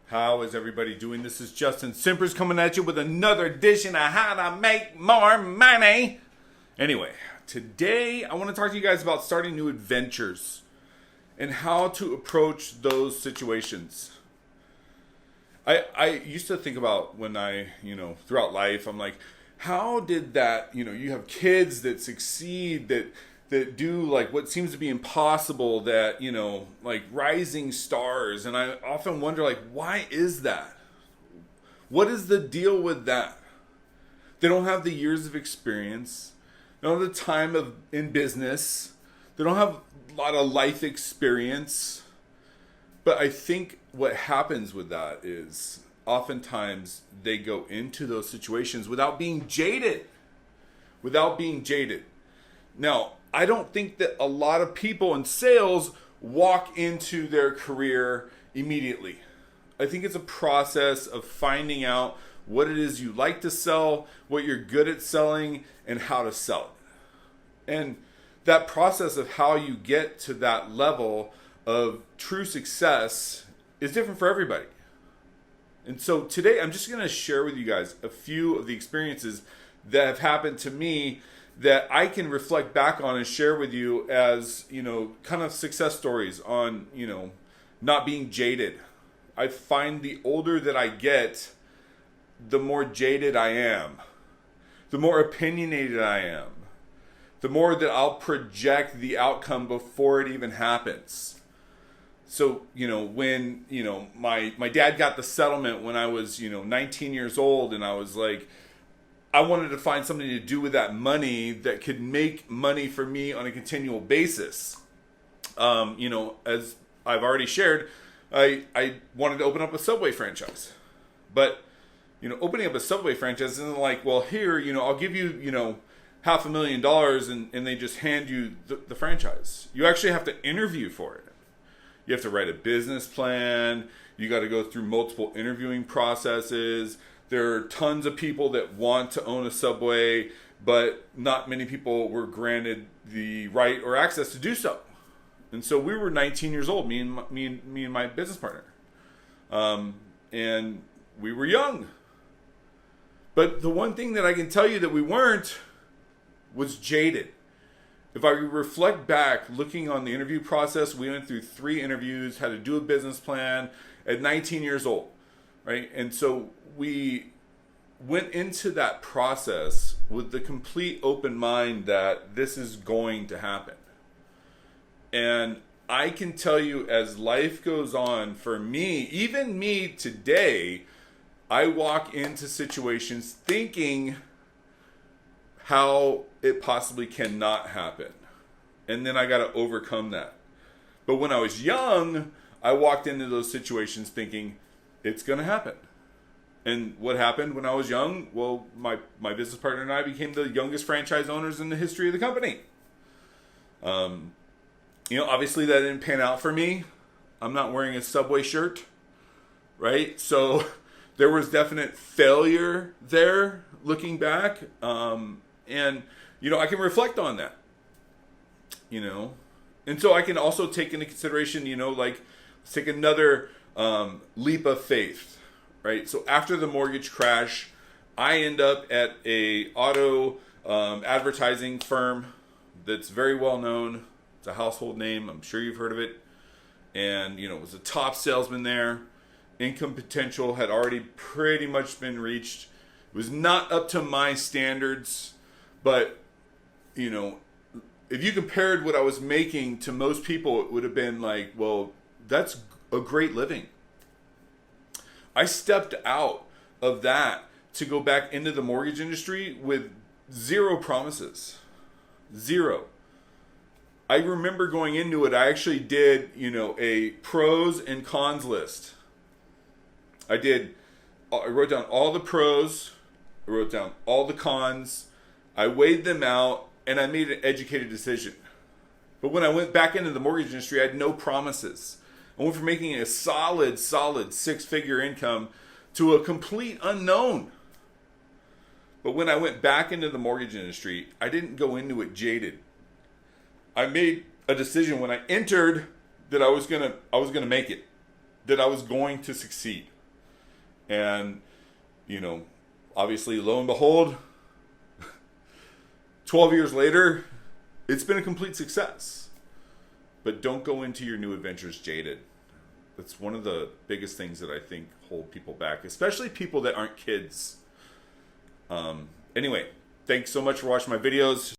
How is everybody doing? This is Justin Simpers coming at you with another edition of How to Make More Money. Anyway, today I want to talk to you guys about starting new adventures and how to approach those situations. I used to think about when throughout life, I'm like, how did that, you have kids that succeed, that do like what seems to be impossible, that, like rising stars. And I often wonder, like, why is that? What is the deal with that? They don't have the years of experience. They don't have the time in business. They don't have a lot of life experience. But I think what happens with that is oftentimes they go into those situations without being jaded. Now, I don't think that a lot of people in sales walk into their career immediately. I think it's a process of finding out what it is you like to sell, what you're good at selling, and how to sell it. And that process of how you get to that level of true success is different for everybody. And so today I'm just going to share with you guys a few of the experiences that have happened to me that I can reflect back on and share with you as, kind of success stories on, not being jaded. I find the older that I get, the more jaded I am, the more opinionated I am, the more that I'll project the outcome before it even happens. So, when, my dad got the settlement when I was, 19 years old, and I was like, I wanted to find something to do with that money that could make money for me on a continual basis. As I've already shared, I wanted to open up a Subway franchise. But, opening up a Subway franchise isn't like, well, here, I'll give you, $500,000 and they just hand you the franchise. You actually have to interview for it. You have to write a business plan. You got to go through multiple interviewing processes. There are tons of people that want to own a Subway, but not many people were granted the right or access to do so. And so we were 19 years old, me and my business partner. And we were young. But the one thing that I can tell you that we weren't was jaded. If I reflect back, looking on the interview process, we went through 3 interviews, had to do a business plan at 19 years old, right? And so we went into that process with the complete open mind that this is going to happen. And I can tell you, as life goes on, for me, even me today, I walk into situations thinking how it possibly cannot happen. And then I got to overcome that. But when I was young, I walked into those situations thinking it's going to happen. And what happened when I was young? Well, my business partner and I became the youngest franchise owners in the history of the company. Obviously that didn't pan out for me. I'm not wearing a Subway shirt, right? So there was definite failure there looking back. And, I can reflect on that, And so I can also take into consideration, let's take another leap of faith, right? So after the mortgage crash, I end up at a auto advertising firm that's very well known. It's a household name. I'm sure you've heard of it. And, was a top salesman there. Income potential had already pretty much been reached. It was not up to my standards. But, if you compared what I was making to most people, it would have been like, well, that's a great living. I stepped out of that to go back into the mortgage industry with 0 promises. 0. I remember going into it, I actually did, a pros and cons list. I wrote down all the pros, I wrote down all the cons, I weighed them out, and I made an educated decision. But when I went back into the mortgage industry, I had no promises. I went from making a solid 6-figure income to a complete unknown. But when I went back into the mortgage industry, I didn't go into it jaded. I made a decision when I entered that I was gonna make it, that I was going to succeed. And, you know, obviously, lo and behold, 12 years later, it's been a complete success. But don't go into your new adventures jaded. That's one of the biggest things that I think hold people back, especially people that aren't kids. Anyway, thanks so much for watching my videos.